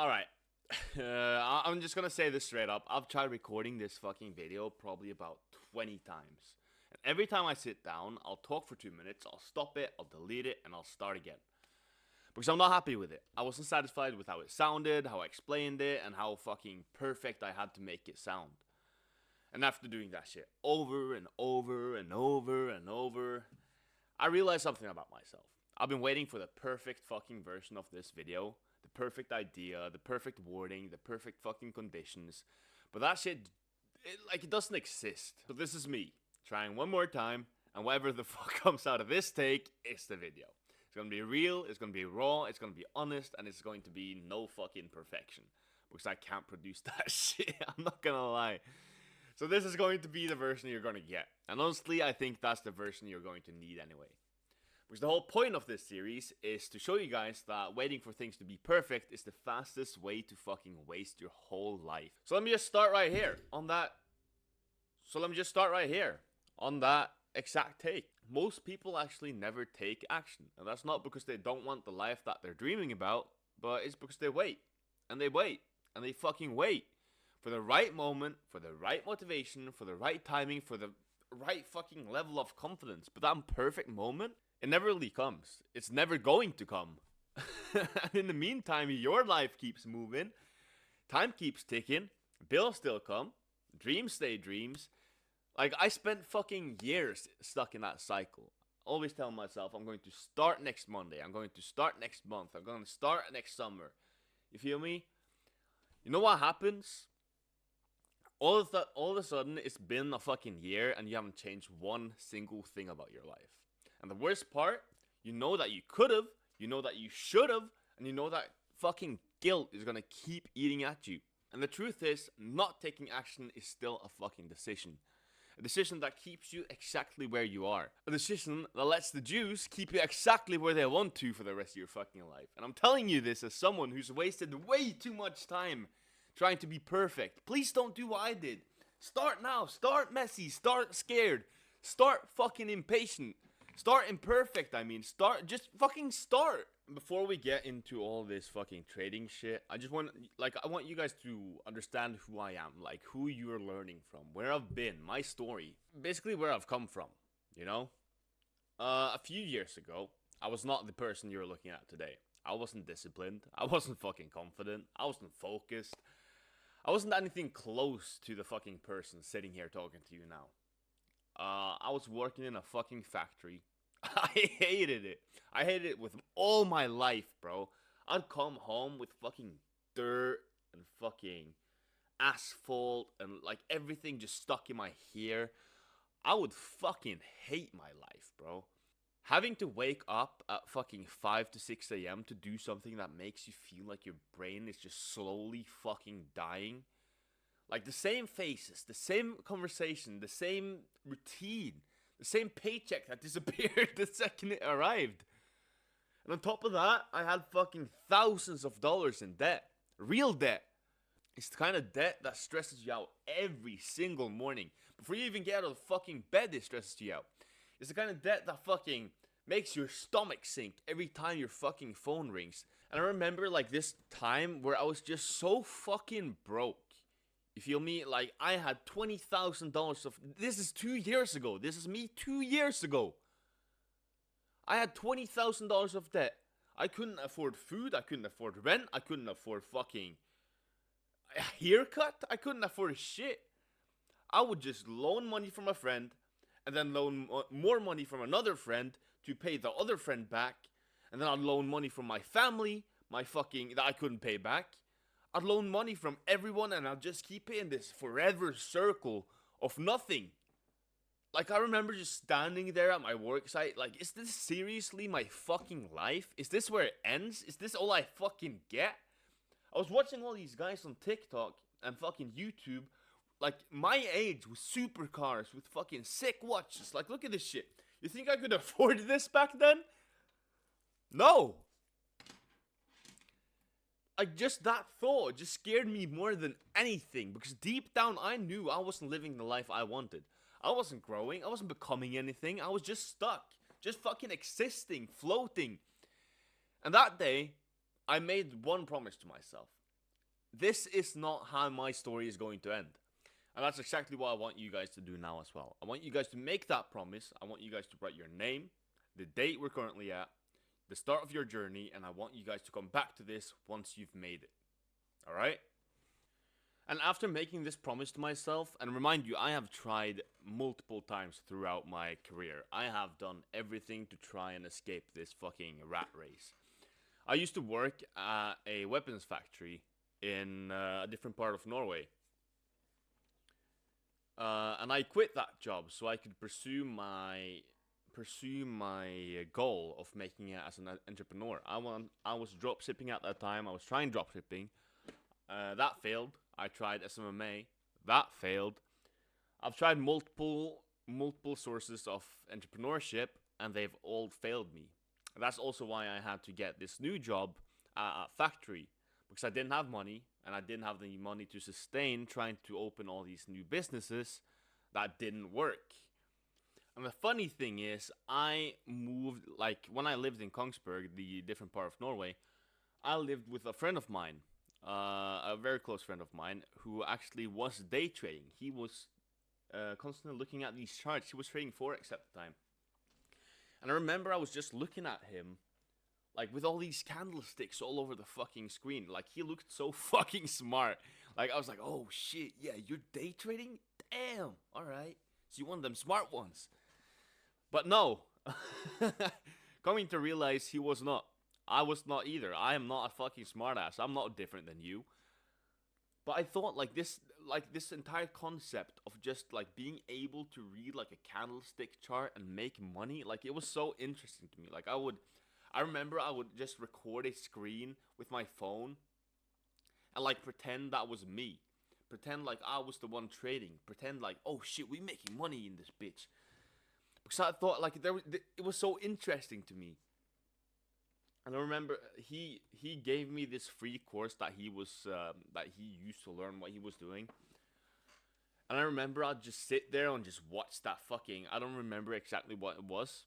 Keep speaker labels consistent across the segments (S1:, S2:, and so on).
S1: Alright, I'm just gonna say this straight up. I've tried recording this fucking video probably about 20 times. And every time I sit down, I'll talk for 2 minutes, I'll stop it, I'll delete it, and I'll start again. Because I'm not happy with it. I wasn't satisfied with how it sounded, how I explained it, and how fucking perfect I had to make it sound. And after doing that shit over and over and over and over, I realized something about myself. I've been waiting for the perfect fucking version of this video, the perfect idea, the perfect wording, the perfect fucking conditions. But that shit, it doesn't exist. So this is me, trying one more time, and whatever the fuck comes out of this take is the video. It's gonna be real, it's gonna be raw, it's gonna be honest, and it's going to be no fucking perfection. Because I can't produce that shit, I'm not gonna lie. So this is going to be the version you're gonna get. And honestly, I think that's the version you're going to need anyway. Because the whole point of this series is to show you guys that waiting for things to be perfect is the fastest way to fucking waste your whole life. So let me just start right here on that. Exact take. Most people actually never take action. And that's not because they don't want the life that they're dreaming about, but it's because they wait. And they wait. And they fucking wait. For the right moment, for the right motivation, for the right timing, for the right fucking level of confidence. But that perfect moment, it never really comes. It's never going to come. And in the meantime, your life keeps moving. Time keeps ticking. Bills still come. Dreams stay dreams. Like, I spent fucking years stuck in that cycle. Always telling myself, I'm going to start next Monday. I'm going to start next month. I'm going to start next summer. You feel me? You know what happens? All of a sudden, it's been a fucking year and you haven't changed one single thing about your life. And the worst part, you know that you could have, you know that you should have, and you know that fucking guilt is gonna keep eating at you. And the truth is, not taking action is still a fucking decision. A decision that keeps you exactly where you are. A decision that lets the Jews keep you exactly where they want to for the rest of your fucking life. And I'm telling you this as someone who's wasted way too much time trying to be perfect. Please don't do what I did. Start now. Start messy. Start scared. Start fucking impatient. Start imperfect, I mean. Just fucking start. Before we get into all this fucking trading shit, I want you guys to understand who I am. Like, who you're learning from. Where I've been. My story. Basically, where I've come from. You know? A few years ago, I was not the person you're looking at today. I wasn't disciplined. I wasn't fucking confident. I wasn't focused. I wasn't anything close to the fucking person sitting here talking to you now. I was working in a fucking factory. I hated it. I hated it with all my life, bro. I'd come home with fucking dirt and fucking asphalt and like everything just stuck in my hair. I would fucking hate my life, bro. Having to wake up at fucking 5 to 6 a.m. to do something that makes you feel like your brain is just slowly fucking dying. Like the same faces, the same conversation, the same routine, the same paycheck that disappeared the second it arrived. And on top of that, I had fucking thousands of dollars in debt. Real debt. It's the kind of debt that stresses you out every single morning. Before you even get out of the fucking bed, it stresses you out. It's the kind of debt that fucking makes your stomach sink every time your fucking phone rings. And I remember like this time where I was just so fucking broke. You feel me? Like I had $20,000 of... This is 2 years ago. This is me 2 years ago. I had $20,000 of debt. I couldn't afford food. I couldn't afford rent. I couldn't afford fucking a haircut. I couldn't afford shit. I would just loan money from a friend and then loan more money from another friend to pay the other friend back, and then I'd loan money from my family, that I couldn't pay back. I'd loan money from everyone, and I'd just keep it in this forever circle of nothing. Like, I remember just standing there at my work site, like, is this seriously my fucking life? Is this where it ends? Is this all I fucking get? I was watching all these guys on TikTok and fucking YouTube, like, my age, with supercars, with fucking sick watches. Like, look at this shit. You think I could afford this back then? No. Like, just that thought just scared me more than anything. Because deep down, I knew I wasn't living the life I wanted. I wasn't growing. I wasn't becoming anything. I was just stuck. Just fucking existing, floating. And that day, I made one promise to myself. this is not how my story is going to end. And that's exactly what I want you guys to do now as well. I want you guys to make that promise. I want you guys to write your name, the date we're currently at, the start of your journey, and I want you guys to come back to this once you've made it. Alright? And after making this promise to myself, and remind you, I have tried multiple times throughout my career. I have done everything to try and escape this fucking rat race. I used to work at a weapons factory in a different part of Norway. And I quit that job so I could pursue my goal of making it as an entrepreneur. I was dropshipping at that time. I was trying dropshipping. That failed. I tried SMMA. That failed. I've tried multiple sources of entrepreneurship, and they've all failed me. And that's also why I had to get this new job at a factory, because I didn't have money, and I didn't have the money to sustain trying to open all these new businesses that didn't work. And the funny thing is, I moved, like, when I lived in Kongsberg, the different part of Norway, I lived with a friend of mine, a very close friend of mine, who actually was day trading. He was constantly looking at these charts. He was trading Forex at the time. And I remember I was just looking at him, like, with all these candlesticks all over the fucking screen. Like, he looked so fucking smart. Like, I was like, oh shit, yeah, you're day trading? Damn, alright. So you're one of them smart ones. But no. Coming to realize he was not. I was not either. I am not a fucking smartass. I'm not different than you. But I thought, like, this entire concept of just, like, being able to read, like, a candlestick chart and make money, like, it was so interesting to me. Like, I remember I would just record a screen with my phone and, like, pretend that was me. Pretend like I was the one trading. Pretend like, oh shit, we making money in this bitch. Because I thought, like, it was so interesting to me. And I remember he gave me this free course that he used to learn what he was doing. And I remember I'd just sit there and just watch that fucking, I don't remember exactly what it was,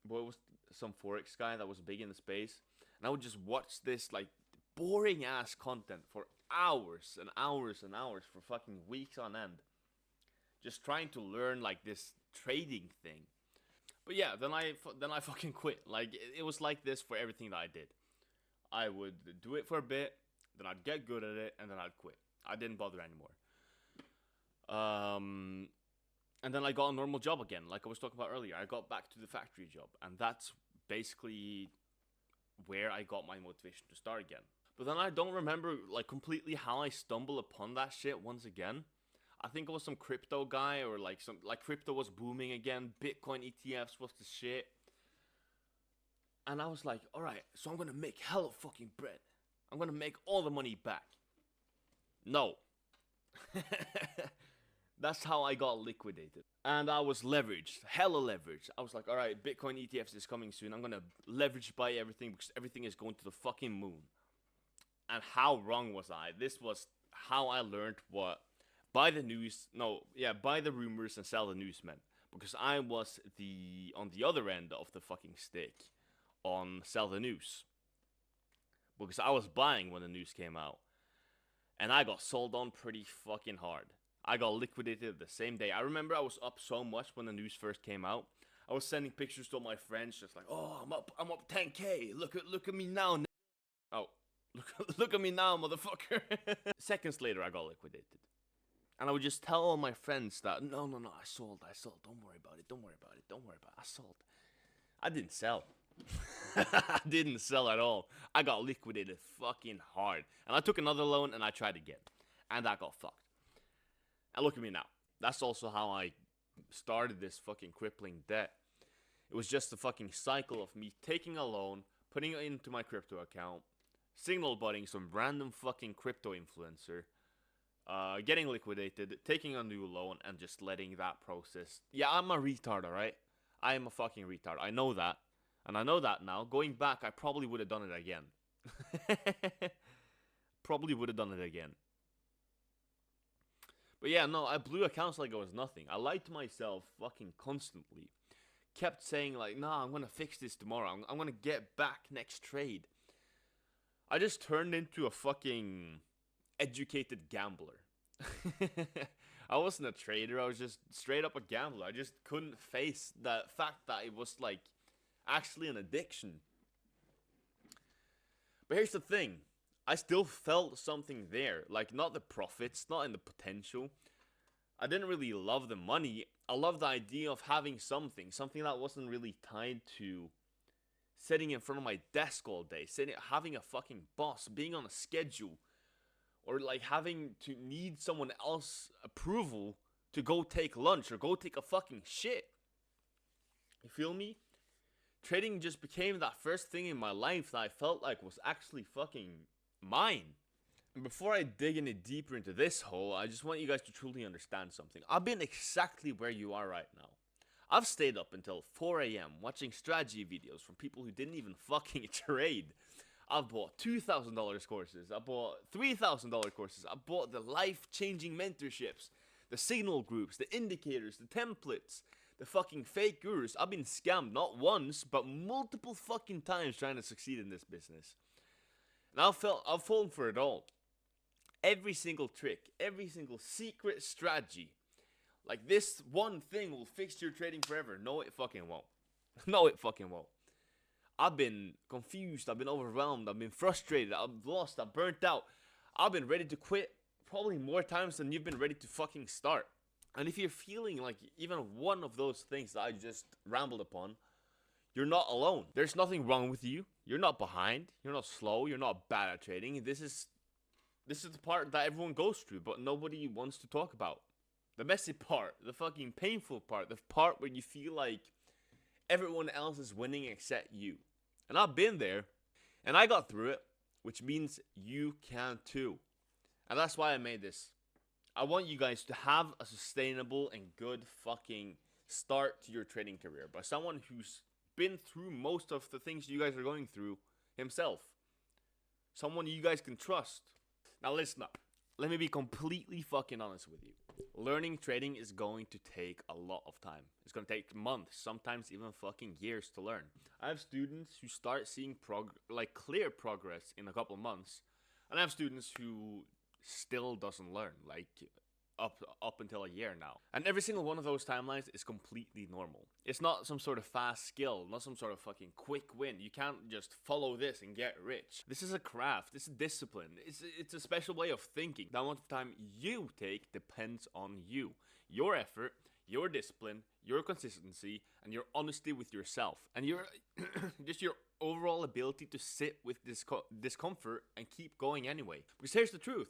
S1: but it was some Forex guy that was big in the space. And I would just watch this, like, boring ass content for hours and hours and hours, for fucking weeks on end, just trying to learn, like, this trading thing. But yeah, then I fucking quit. Like, it was like this for everything that I did. I would do it for a bit, then I'd get good at it, and then I'd quit. I didn't bother anymore. And then I got a normal job again, like I was talking about earlier. I got back to the factory job, and that's basically where I got my motivation to start again. But then I don't remember, like, completely how I stumbled upon that shit once again. I think it was some crypto guy, or like crypto was booming again. Bitcoin ETFs was the shit. And I was like, alright, so I'm gonna make hella fucking bread. I'm gonna make all the money back. No. That's how I got liquidated. And I was leveraged, hella leveraged. I was like, alright, Bitcoin ETFs is coming soon. I'm gonna leverage buy everything because everything is going to the fucking moon. And how wrong was I? This was how I learned what buy the rumors and sell the news meant. Because I was on the other end of the fucking stick on sell the news. Because I was buying when the news came out. And I got sold on pretty fucking hard. I got liquidated the same day. I remember I was up so much when the news first came out. I was sending pictures to all my friends, just like, oh, I'm up 10k. Look at me now. Oh, look at me now, motherfucker. Seconds later, I got liquidated. And I would just tell all my friends that, no, I sold. Don't worry about it. I sold. I didn't sell. I didn't sell at all. I got liquidated fucking hard. And I took another loan and I tried again. And that got fucked. And look at me now. That's also how I started this fucking crippling debt. It was just a fucking cycle of me taking a loan, putting it into my crypto account, signal butting some random fucking crypto influencer, getting liquidated, taking a new loan, and just letting that process. Yeah, I'm a retard, alright? I am a fucking retard. I know that. And I know that now. Going back, I probably would have done it again. Probably would have done it again. But yeah, no, I blew accounts like it was nothing. I lied to myself fucking constantly. Kept saying like, nah, I'm gonna fix this tomorrow. I'm gonna get back next trade. I just turned into a fucking educated gambler. I wasn't a trader, I was just straight up a gambler. I just couldn't face the fact that it was like actually an addiction. But here's the thing, I still felt something there. Like, not the profits, not in the potential. I didn't really love the money. I loved the idea of having something that wasn't really tied to sitting in front of my desk all day, having a fucking boss, being on a schedule, or like having to need someone else's approval to go take lunch or go take a fucking shit. You feel me? Trading just became that first thing in my life that I felt like was actually fucking mine. And before I dig any deeper into this hole, I just want you guys to truly understand something. I've been exactly where you are right now. I've stayed up until 4 a.m. watching strategy videos from people who didn't even fucking trade. I've bought $2,000 courses, I bought $3,000 courses, I bought the life-changing mentorships, the signal groups, the indicators, the templates, the fucking fake gurus. I've been scammed not once, but multiple fucking times trying to succeed in this business. And I've fallen for it all. Every single trick, every single secret strategy. Like, this one thing will fix your trading forever. No, it fucking won't. No, it fucking won't. I've been confused, I've been overwhelmed, I've been frustrated, I've lost, I've burnt out. I've been ready to quit probably more times than you've been ready to fucking start. And if you're feeling like even one of those things that I just rambled upon, you're not alone. There's nothing wrong with you. You're not behind. You're not slow. You're not bad at trading. This is the part that everyone goes through, but nobody wants to talk about. The messy part, the fucking painful part, the part where you feel like everyone else is winning except you. And I've been there, and I got through it, which means you can too. And that's why I made this. I want you guys to have a sustainable and good fucking start to your trading career by someone who's been through most of the things you guys are going through himself. Someone you guys can trust. Now listen up. Let me be completely fucking honest with you. Learning trading is going to take a lot of time. It's going to take months, sometimes even fucking years to learn. I have students who start seeing clear progress in a couple of months, and I have students who still doesn't learn, like up until a year now. And every single one of those timelines is completely normal. It's not some sort of fast skill, not some sort of fucking quick win. You can't just follow this and get rich. This is a craft, this is discipline, it's a special way of thinking. The amount of time you take depends on you. Your effort, your discipline, your consistency, and your honesty with yourself. And your just your overall ability to sit with discomfort and keep going anyway. Because here's the truth.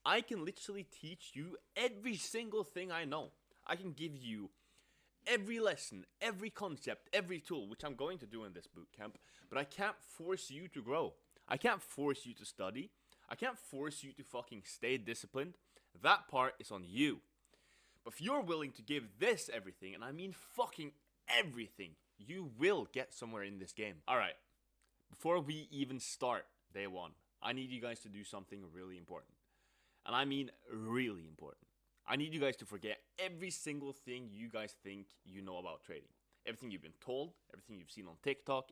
S1: I can literally teach you every single thing I know. I can give you every lesson, every concept, every tool, which I'm going to do in this bootcamp, but I can't force you to grow. I can't force you to study. I can't force you to fucking stay disciplined. That part is on you. But if you're willing to give this everything, and I mean fucking everything, you will get somewhere in this game. Alright, before we even start day one, I need you guys to do something really important. And I mean really important. I need you guys to forget every single thing you guys think you know about trading. Everything you've been told, everything you've seen on TikTok,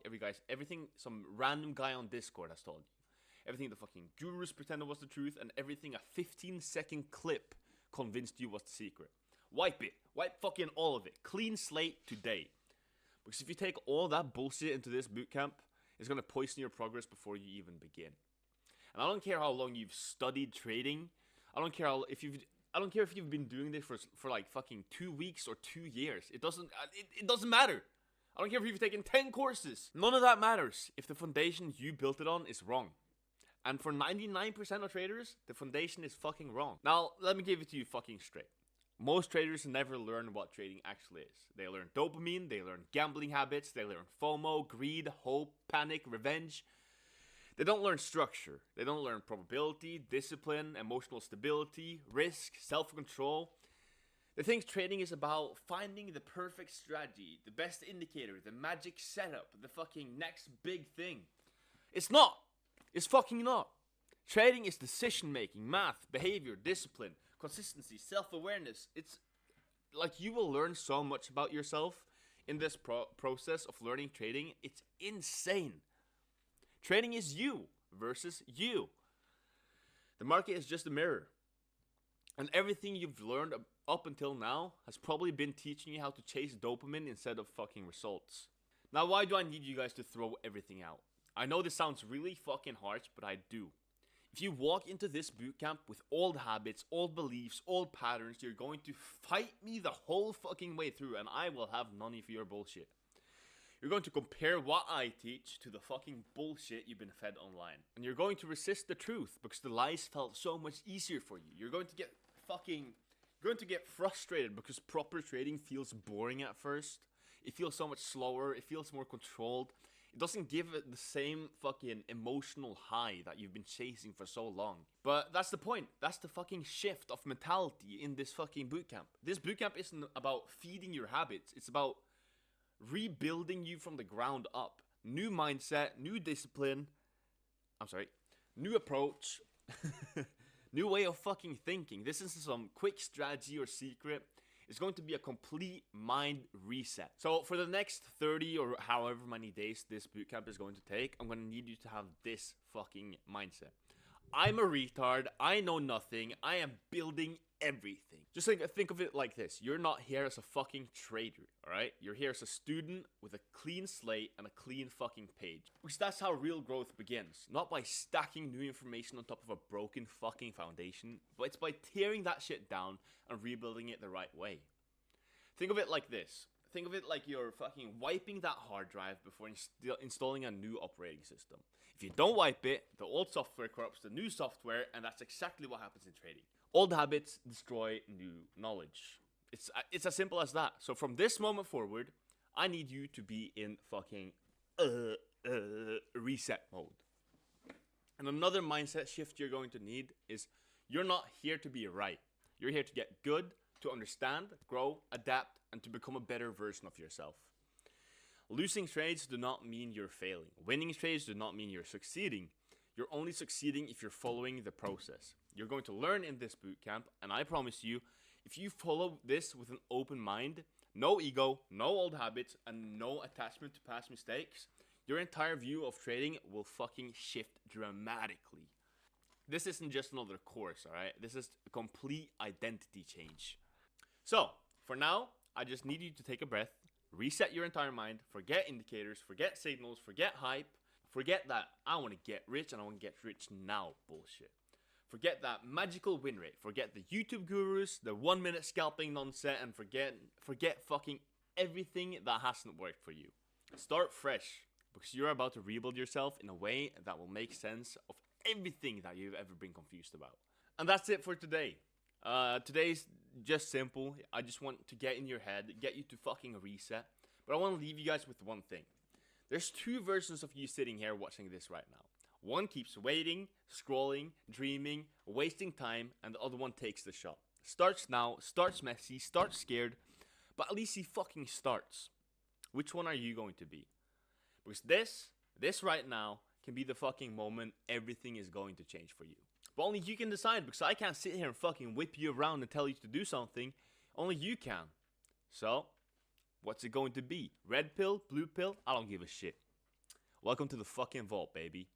S1: everything some random guy on Discord has told you. Everything the fucking gurus pretended was the truth, and everything a 15-second clip convinced you was the secret. Wipe it. Wipe fucking all of it. Clean slate today. Because if you take all that bullshit into this bootcamp, it's going to poison your progress before you even begin. And I don't care how long you've studied trading. I don't care if you've been doing this for like fucking 2 weeks or 2 years. It doesn't matter. I don't care if you've taken 10 courses. None of that matters if the foundation you built it on is wrong. And for 99% of traders, the foundation is fucking wrong. Now, let me give it to you fucking straight. Most traders never learn what trading actually is. They learn dopamine, they learn gambling habits, they learn FOMO, greed, hope, panic, revenge. They don't learn structure. They don't learn probability, discipline, emotional stability, risk, self-control. They think trading is about finding the perfect strategy, the best indicator, the magic setup, the fucking next big thing. It's not. It's fucking not. Trading is decision-making, math, behavior, discipline, consistency, self-awareness. It's like you will learn so much about yourself in this process of learning trading. It's insane. Trading is you versus you. The market is just a mirror. And everything you've learned up until now has probably been teaching you how to chase dopamine instead of fucking results. Now, why do I need you guys to throw everything out? I know this sounds really fucking harsh, but I do. If you walk into this bootcamp with old habits, old beliefs, old patterns, you're going to fight me the whole fucking way through, and I will have none of your bullshit. You're going to compare what I teach to the fucking bullshit you've been fed online. And you're going to resist the truth because the lies felt so much easier for you. You're going to get frustrated because proper trading feels boring at first. It feels so much slower. It feels more controlled. It doesn't give it the same fucking emotional high that you've been chasing for so long. But that's the point. That's the fucking shift of mentality in this fucking bootcamp. This bootcamp isn't about feeding your habits. It's about rebuilding you from the ground up. New mindset, new discipline. New approach. New way of fucking thinking. This isn't some quick strategy or secret. It's going to be a complete mind reset. So for the next 30 or however many days this bootcamp is going to take, I'm going to need you to have this fucking mindset. I'm a retard. I know nothing. I am building everything. Just think of it like this. You're not here as a fucking trader, alright? You're here as a student with a clean slate and a clean fucking page. Because that's how real growth begins. Not by stacking new information on top of a broken fucking foundation, but it's by tearing that shit down and rebuilding it the right way. Think of it like this. Think of it like you're fucking wiping that hard drive before installing a new operating system. If you don't wipe it, the old software corrupts the new software, and that's exactly what happens in trading. Old habits destroy new knowledge. It's as simple as that. So from this moment forward, I need you to be in fucking reset mode. And another mindset shift you're going to need is you're not here to be right. You're here to get good, to understand, grow, adapt, and to become a better version of yourself. Losing trades do not mean you're failing. Winning trades do not mean you're succeeding. You're only succeeding if you're following the process. You're going to learn in this bootcamp, and I promise you, if you follow this with an open mind, no ego, no old habits, and no attachment to past mistakes, your entire view of trading will fucking shift dramatically. This isn't just another course, alright? This is a complete identity change. So, for now, I just need you to take a breath, reset your entire mind, forget indicators, forget signals, forget hype, forget that I want to get rich and I want to get rich now bullshit. Forget that magical win rate, forget the YouTube gurus, the 1 minute scalping nonsense, and forget fucking everything that hasn't worked for you. Start fresh, because you're about to rebuild yourself in a way that will make sense of everything that you've ever been confused about. And that's it for today. Today's just simple. I just want to get in your head, get you to fucking reset. But I want to leave you guys with one thing. There's two versions of you sitting here watching this right now. One keeps waiting, scrolling, dreaming, wasting time, and the other one takes the shot. Starts now, starts messy, starts scared, but at least he fucking starts. Which one are you going to be? Because this right now can be the fucking moment everything is going to change for you. But only you can decide, because I can't sit here and fucking whip you around and tell you to do something. Only you can. So, what's it going to be? Red pill? Blue pill? I don't give a shit. Welcome to the fucking vault, baby.